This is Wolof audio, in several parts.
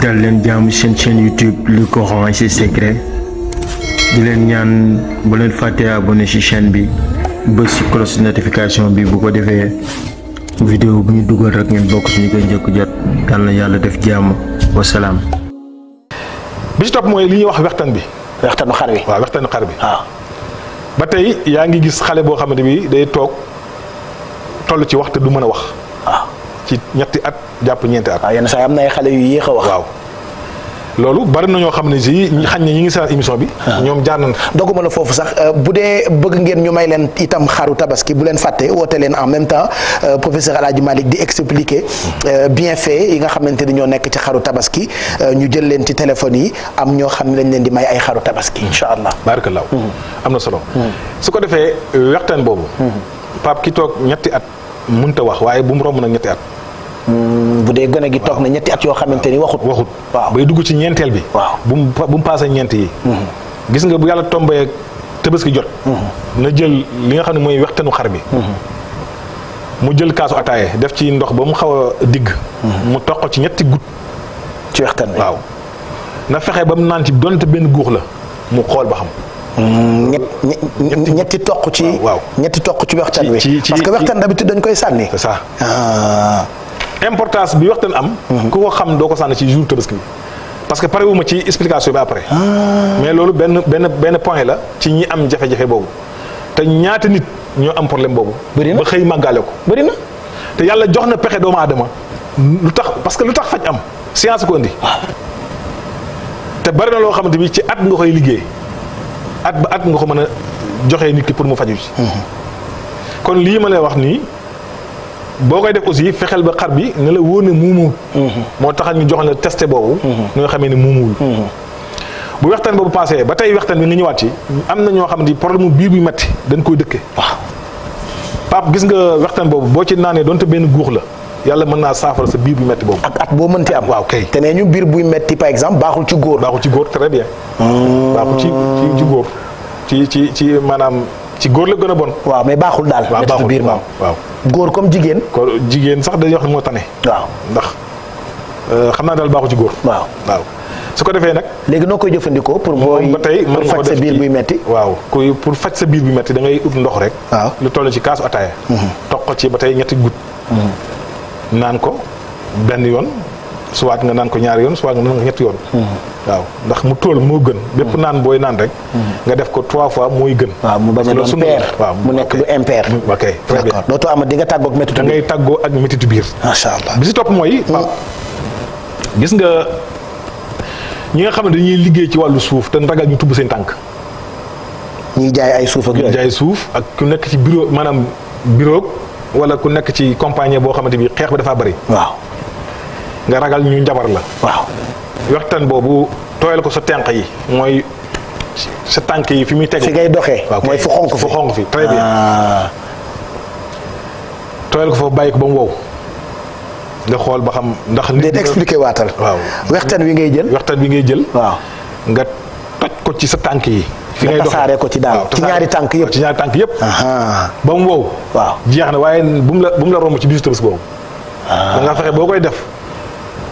dal leen jaamu seen chaîne YouTube Le Coran et ses secrets di leen ñaan bu leen fàtte abonné ci chaîne bi bës ci cloche notification bi bu ko defee vidéo bu ñu dugal rek ngeen bokk suñu koy njëkk jot yal na yàlla def jàmm wasalaam. bi ci topp mooy li ñuy wax waxtaan bi. waxtaanu xar wi. waaw waxtaanu xar bi. waaw. ba tey yaa ngi gis xale boo xamante bi day toog toll ci waxtu du mën a wax. waaw ci ñetti at jàpp ñeenti at. waaw yenn saa yi am na ay xale yu yéex a wax. waaw loolu bari na ñoo xam ne si xañ na ñi ngi seetaan émission bi. ñoom jaar nañ fa. doguma la foofu sax bu dee bëgg ngeen ñu may leen itam xaru tabaski bu leen fàtte woote leen en même temps professeur El Hadj Malick di expliquer bienfait yi nga xamante ni ñoo nekk ci xaru tabaski ñu jël leen ci téléphone yi am ñoo xam ne dañ leen di may ay xaru tabaski incha allah. barakallah am na solo. su ko defee waxtaan boobu. Pape ki toog ñetti at mënta wax waaye bu mu romb nag ñetti at. bu dee gone gi toog na ñetti at yoo xamante ni waxut. waaw bay dugg ci ñeenteel bi. waaw bu mu paasee ñeent yi. gis nga bu yàlla tombee tabaski jot. na jël li nga xam ne mooy waxtaanu xar bi. mu jël kaasu ataaye def ci ndox ba mu xaw a digg. mu toq ci ñetti gut. ci waxtaan bi waaw na fexe ba mu naan ci donte benn guux la mu xool ba xam. ñetti toq ci. waaw ñetti toq ci waxtaan wi. parce que waxtaan d'habitude dañ koy sànni. c'est ça. importance bi waxtaan am. ku ko xam doo ko sànni ci jour tabaski bi. parce que pare wu ma ci explication bi après. mais loolu benn point la ci ñi am jafe-jafe boobu. te ñaata nit ñoo am problème boobu. bëri na ba xëy màggaale ko. bëri na te yàlla jox na pexe doomu aadama. lu tax parce que lu tax faj am science ko indi. te bari na loo xamante bi ci at nga koy liggéey. at ba at nga ko mën a joxee nit ki pour mu faju ci. kon lii ma lay wax nii boo koy def aussi fexeel ba xar bi ne la wóor ne muumuwul. moo tax ñu jox la testé boobu. nga xamee ne muumuwul. bu waxtaan boobu passé ba tey waxtaan bi nga ñëwaat ci am na ñoo xam ne problème mu biir buy metti dañ koy dëkke. waaw Pape gis nga waxtaan boobu boo ci naanee donte benn guux la yàlla mën naa saafara sa biir buy metti boobu. ak at boo mënti am. waaw kay te nee ñu biir buy metti par exemple baaxul ci góor. baaxul ci góor très bien. baaxul ci góor ci maanaam ci góor la gën a bon. waaw mais baaxul daal. waaw baaxul biir moom waaw. góor comme jigéen. ko jigéen sax dañuy wax ne moo tane. waaw ndax xam naa daal baaxul ci góor. waaw su ko defee nag. léegi noo koy jëfandikoo pour. booy ba tey pour faj sa biir buy metti. waaw pour faj sa biir buy metti da ngay ut ndox rek. waaw lu toll ci kaasu ataaya. toq ko ci ba tey ñetti gut. naan ko benn yoon soit nga naan ko ñaari yoon soit nga naan ko ñetti yoon. waaw ndax mu tool moo gën. bépp naan booy naan rek. nga def ko 3 fois mooy gën. waaw mu bañ a doon pair. waaw mu nekk lu impair. ok très bien d'accord dootoo am di nga tàggoog méttitu biir da ngay tàggoo ak méttitu biir. macha allah bi si topp mooy. gis nga ñi nga xam ne dañuy liggéey ci wàllu suuf te ragal ñu tubb seen tànk. ñiy jaay ay suuf ak yooyu. jaay suuf ak ku nekk ci bureau maanaam bureau wala ku nekk ci compagnie boo xamante bi xeex bi dafa bari. waaw nga ragal ñu njabar la. waaw waxtaan boobu tooyal ko sa tenq yi mooy sa tànk yi fi muy tegu. fi ngay doxee. waaw mooy fu xonk fi très bien. tooyal ko foofu bàyyi ko ba mu wow. nga xool ba xam ndax. nit expliqué waatal. waaw waxtaan wi ngay jël. waxtaan bi ngay jël. waaw nga toj ko ci sa tànk yi. fi ngay doxee tasaare ko ci daal ci ñaari tànk yëpp. ci ñaari tànk yëpp. ba mu wow. waaw jeex na waaye bu mu la romb ci bisu tabaski boobu. da nga fexe boo koy def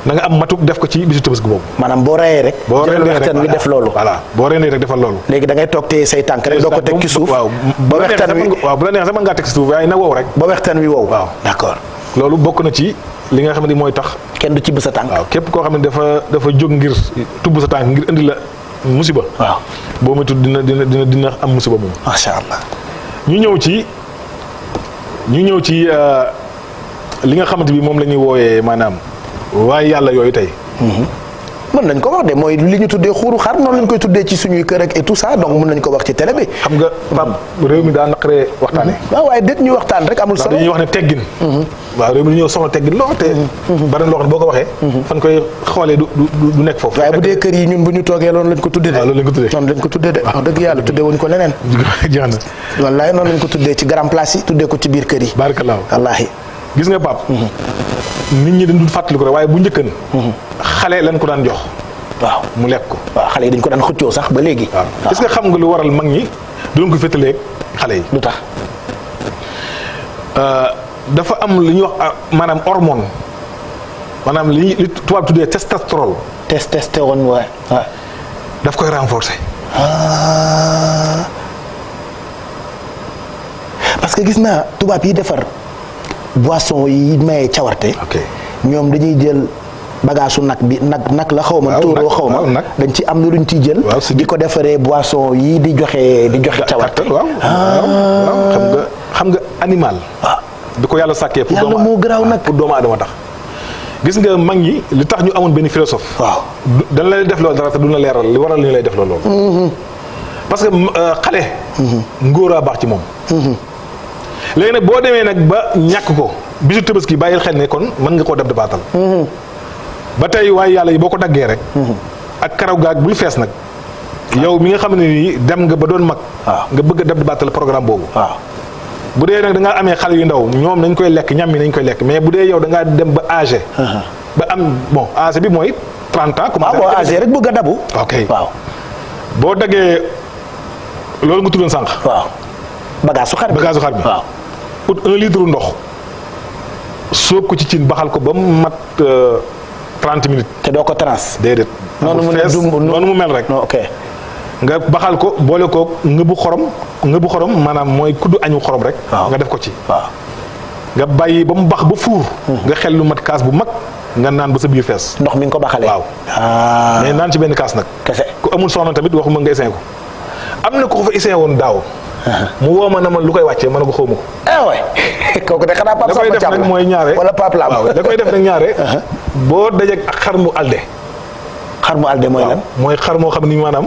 da nga am matuk def ko ci bisu tabaski boobu. maanaam boo reyee rek. boo reyee rek waxtaan wi def loolu. voilà boo reyee rek defal loolu. léegi da ngay toog téye say tànk rek doo ko teg ci suuf. waaw ba waxtaan wi waaw bu la neexee sax mën ngaa teg ci suuf waaye na wow rek. ba waxtaan wi wow. waaw d'accord. loolu bokk na ci li nga xam ne mooy tax. kenn du ci bës sa tànk. waaw képp koo xam ne dafa jóg ngir tubb sa tànk ngir indi la musiba. waaw boo ma tudd dina am musiba moom. macha allah. ñu ñëw ci li nga xamante bi moom la ñuy wooyee maanaam waaye yàlla yooyu tey. mën nañ ko wax de mooy li ñu tuddee xuuru xar noonu lañ koy tuddee ci suñuy kër ak et tout ça donc mën nañ ko wax ci télé bi. xam nga Pape réew mi daa naqaree waxtaane. waaw waaye déet ñu waxtaan rek amul solo. dañuy wax ne teggin. waaw réew mi dañoo soxla teggin lool te. bari na loo xam ne boo ko waxee. fan koy xoolee du nekk foofu. waaye bu dee kër yi ñun bu ñu toogee loolu lañ ko tuddee de. waaw loolu lañ ko tuddee noonu lañ ko tuddee de. wax dëgg yàlla tuddee wuñ ko leneen. jeex na. wallaay noonu lañ ko tuddee ci grand place yi tuddee ko ci biir kër yi. barakallah wallaahi. gis nga Pape. nit ñi dañ dul fàttali ko rek waaye bu njëkkan. xale lañ ko daan jox. waaw mu lekk ko. waaw xale yi dañ ko daan xëccoo sax ba léegi. waaw est-ce que xam nga lu waral mag ñi doon ko féetaleeg xale yi. lu tax. dafa am lu ñuy wax maanaam hormone maanaam li tubaab tuddee testostérone. testostérone waay. daf koy renforcer. parce que gis naa tubaab yi defar boisson yi maye cawarte. ñoom dañuy jël bagaasu nag bi nag la xaw ma. tóoroo xaw ma dañ ci am na luñ ciy jël. di ko defaree boisson yi di joxe cawarte. xam nga animal. bi ko yàlla sàkkee. pour yàlla moo garaaw nag pour doomu aadama tax. gis nga mag ñi li tax ñu amoon benn philosophe. waaw dañ lay def loolu dara te du la leeral li waral li ñu lay def loolu. parce que xale. ngóor a baax ci moom. léegi nag boo demee nag ba ñàkk ko bisu Tabaski bàyyil xel ne kon mën nga koo def baatal. ba tey waaye yàlla yi boo ko daggee rek. ak karaw gaag bul fees nag. yow mi nga xam ne nii dem nga ba doon mag. nga bëgg a def baatal programme boobu. bu dee nag da ngaa amee xale yu ndaw ñoom nañ koy lekk ñam yi nañ koy lekk mais bu dee yow da ngaa dem ba âgé. ba am bon âgé bi mooy 30 ans. commencé boo âgé rek bëgg a dabu. ok waaw boo daggee loolu nga tuddoon sànq. waaw bagage su xar bi waaw. ut 1 litre ndox sóob ko ci cin baxal ko ba mu mat 30 minutes. te doo ko trans. déedéet. noonu mu mel rek. ok. nga baxal ko boole ko ngëbu xorom maanaam mooy kuddu añu xorom rek. nga def ko ci. nga bàyyi ba mu bax ba fuur. nga xel lu mat kaas bu mag nga naan ba sa biir fees. ndox mi nga ko baxalee. waaw mais naan ci benn kaas nag. kese ku amul soxna tamit waxuma nga essayé ko. am na ko fa essayé woon daaw. mu woo ma ne ma lu koy wàccee ma ne ko xaw ma ko. waay kooku de xanaa Pape Samba Thiam la mooy ñaare wala Pape Lam. waaw da koy def nag ñaare. boo dajeeg ak xar mu alde. xar mu alde mooy lan. mooy xar moo xam ni maanaam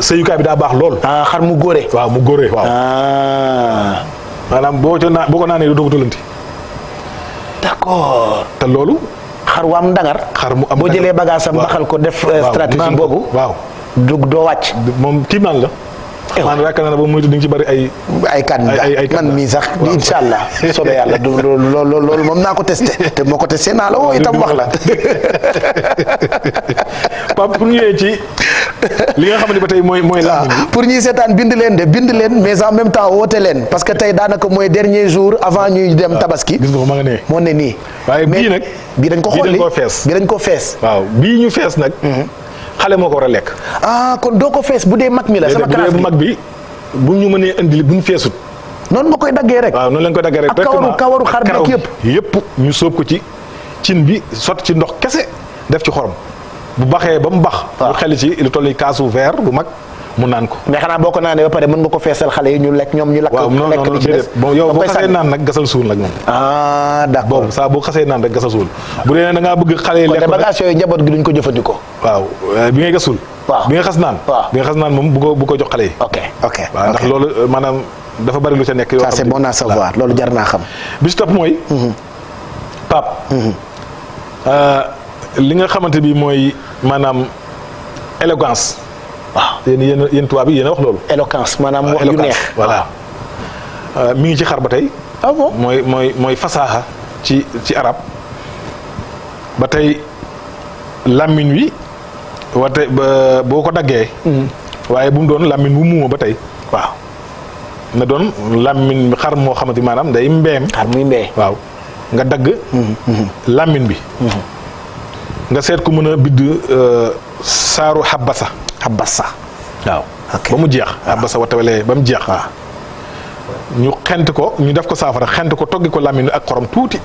sëyukaay bi daa baax lool. xar mu góore. waaw mu góore waaw. maanaam boo ko naanee du doog a tollanti. d'accord. te loolu. xar wu am ndangar. xar mu am boo jëlee bagage am baxal ko def. stratégie boobu waaw. doo wàcc. moom kii naan la. maanaam yaakaar naa ne ba moytu di nga ci bari ay candidat man mii sax incha allah soobee yàlla loolu moom naa ko testé te moo ko testé naa la woo itam wax la. Pape pour ñëwee ci li nga xam ne ba tey mooy la pour ñuy seetaan bind leen mais en même temps woote leen parce que tey daanaka mooy dernier jour avant ñuy dem tabaski. gis nga ko ma nga nee. moo ne nii. waaye bii nag. bii dañ ko xolli bii dañ ko fees. waaw bii ñu fees nag. xale moo ko war a lekk. kon doo ko fees bu dee mag mi la. sama classe bu mag bi bu ñu mënee indi bu ñu feesut. noonu nga koy daggee rek. waaw noonu lañ koy daggee rek. ak kawaru xar bi yëpp ñu sóob ko ci cin bi sotti ci ndox kese def ci xorom bu baxee ba mu bax. ñu xel ci lu toll kaasu verre bu mag mu naan ko. mais xanaa boo ko naanee ba pare mën nga ko feesal xale yi ñu lekk ñoom ñu lakk. waaw non non déedéet bon yow boo xasee naan nag gasal suul nag moom. d'accord boobu saa boo xasee naan rek gasal suul. bu dee da ngaa bëgg xale yi lekk kon bagage yooyu njaboot gi duñ ko jëfandikoo. waaw bi ngay gasul. waaw bi nga xas naan. bi nga xas naan moom bu ko jox xale yi. ok waaw ndax loolu maanaam dafa bari lu ca nekk. yoo xam ça c'est bon à savoir loolu jar naa xam. bi si topp mooy. Pape. li nga xamante bi mooy maanaam élégance. waaw yéen tubaab yi yéen a wax loolu. éloquence maanaam wax yu neex. voilà mi ngi ci xar ba tey. bon mooy fasaaxa ci arab ba tey làmmiñ wi wate boo ko daggee. waaye bu mu doon làmmiñ bu muuma ba tey. waaw na doon làmmiñ xar moo xamante maanaam day mbeem. xar muy mbee. waaw nga dagg. làmmiñ bi. nga seet ko mën a bidd saaru xabasa. waaw ba mu jeex. xabasa watawalee ba mu jeex. waaw ñu xent ko ñu def ko saafara xent ko toggi ko làmmiñ ak xorom tuuti.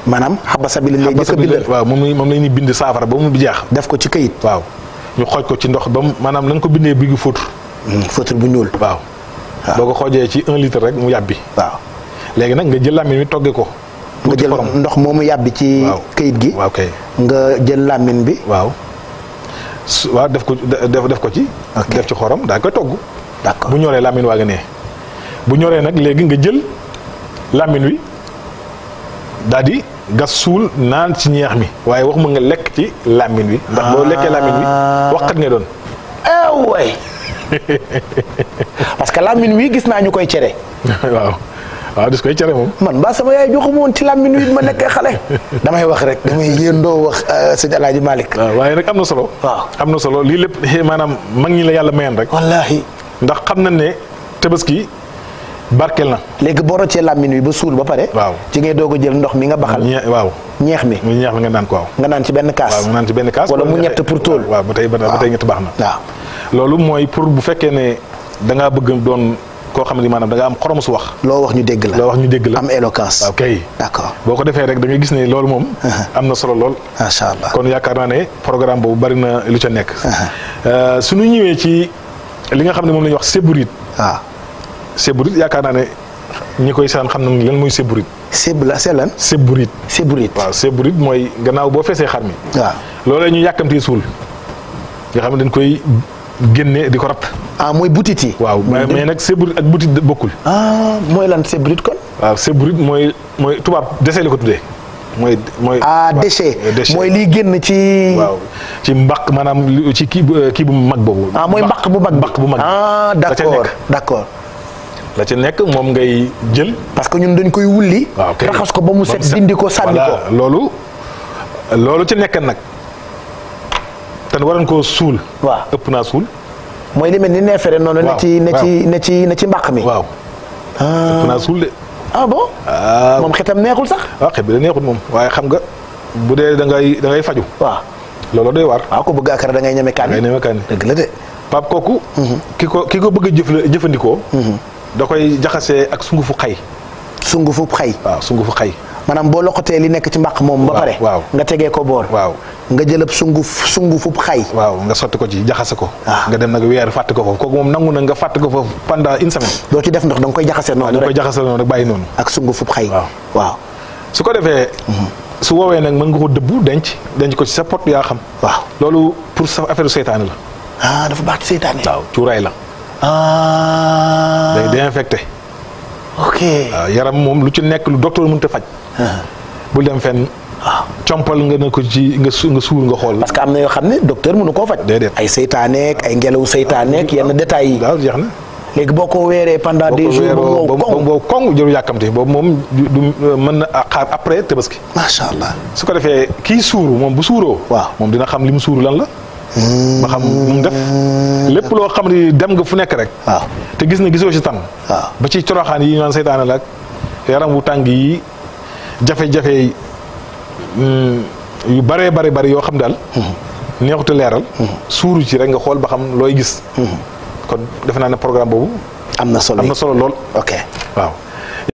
maanaam xabasa bi lañ lay njëkk a bindal. waaw moom la ñuy bind saafara ba mu jeex. def ko ci këyit. waaw ñu xooj ko ci ndox ba mu maanaam na nga ko bindee bi gi fóotur. fóotur bu ñuul. waaw boo ko xoojee ci 1 litre rek mu yàbbi. waaw léegi nag nga jël làmmiñ mi togge ko. nga jël ndox moomu yàbbi ci këyit gi. waaw kay nga jël làmmiñ bi. waaw def ko ci. def ci xorom daa koy togg. d'accord bu ñoree làmmiñ waa nga nee. bu ñoree nag léegi nga jël làmmiñ wi daal di gas suul naan ci ñeex mi waaye waxuma nga lekk ci làmmiñ wi. ndax boo lekkee làmmiñ wi waxkat ngay doon. waay parce que làmmiñ wi gis naa ñu koy cere. waaw dis koy cere moom. man mbaa sama yaay joxuma woon ci làmmiñ wi ma nekkee xale. damay wax rek damay yéendoo wax sëñ El Hadj Malick. waaw waaye nag am na solo. waaw am na solo lii lépp maanaam mag ñi la yàlla mayoon rek. wallaahi. ndax xam na ne tabaski barkeel na. léegi boo roccee làmmiñ wi ba suul ba pare. waaw ci ngay doog a jël ndox mi nga baxal. waaw ñeex mi. ñeex mi nga naan ko waaw. nga naan ci benn kaas. waaw nga naan ci benn kaas. wala mu ñett pour tool. waaw ba tey ñett baax na. waaw loolu mooy pour bu fekkee ne da ngaa bëgg doon koo xam ne maanaam da nga am xorom su wax. loo wax ñu dégg la. loo wax ñu dégg la am éloquence. waaw kay. d'accord boo ko defee rek da nga gis ne loolu moom. am na solo lool. macha allah kon yaakaar naa ne programme boobu bari na lu ca nekk. suñu ñëwee ci li nga xam ne moom la ñuy wax séburit. waaw séburit yaakaar naa ne ñi koy saan xam nañ lan mooy séburit. c'est lan. séburit. séburit. waaw séburit mooy gannaaw boo feesee xar mi. waaw loolu la ñu yàkkamtee suul nga xam ne dañ koy génne di ko rat. mooy butit yi. waaw mais nag séburit ak butit bokkul. mooy lan séburit kon. waaw séburit mooy tubaab déchet la ko tuddee. mooy déchet mooy liy génn ci. waaw ci mbaq maanaam ci kii bu mag boobu. mooy mbaq bu mag. mbaq bu mag. d'accord. la ca nekk moom ngay jël. parce que ñun dañ koy wulli. waaw kay raxas ko ba mu set dindi ko sànni ko. loolu ci nekk nag te waroon koo suul. waaw ëpp naa suul. mooy li mel ni neefere noonu. waaw ne ci mbaq mi. waaw ëpp naa suul de. bon. moom xetam neexul sax. waaw xet bi da neexul moom waaye xam nga bu dee da ngay faju. waaw loolu doy waar. waaw ko bëgg akara da ngay ñeme kaani. da ngay ñeme kaani dëgg la de. Pape kooku. ki ko bëgg a jëfandikoo. da koy jaxasee ak sungufu xay. sungufu xay. waaw sungufu xay. maanaam boo loqatee li nekk ci mbaq moom. ba pare waaw nga tegee ko boor. waaw nga jëlëb sungufu xay. waaw nga sotti ko ci jaxase ko. nga dem nag weer fàtte ko foofu kooku moom nangu na nga fàtte ko foofu pendant une semaine. doo ci def ndox da nga koy jaxase noonu rek. da nga koy jaxase noonu rek bàyyi noonu. ak sungufu xay. waaw su ko defee. su woowee nag mën nga ko dëbbu denc ko ci sa pot yaa xam. waaw loolu pour sa affaire seytaane la. dafa baax ci seytaane. waaw cuuraay la. day désinfecté. ok waaw yaram moom lu ci nekk lu docteur mënut a faj. bul dem fenn. waaw compal nga ne ko ci nga suur nga xool. parce que am na yoo xam ne docteur mënu koo faj. déedéet ay seytaaneek ay ngelaw seytaaneek yenn détails yi. waaw jeex na. léegi boo ko weeree pendant des jours ba mu wow koŋ jëru yàkkamte boobu moom du mën na xaar après tabaski. macha allah. su ko defee kii suuru moom bu suuroo. waaw moom dina xam li mu suuru lan la. ba xam mu def lépp loo xam ni dem nga fu nekk rek. waaw te gis na gisoo ci tan. waaw ba ci coroxaan yi ñu naan seytaane la ak yaram wu tàng yi jafe-jafe yu bëree bëri yoo xam daal. neexute leeral. suuru ci rek nga xool ba xam looy gis. kon defe naa ne programme boobu. am na solo lool. ok waaw.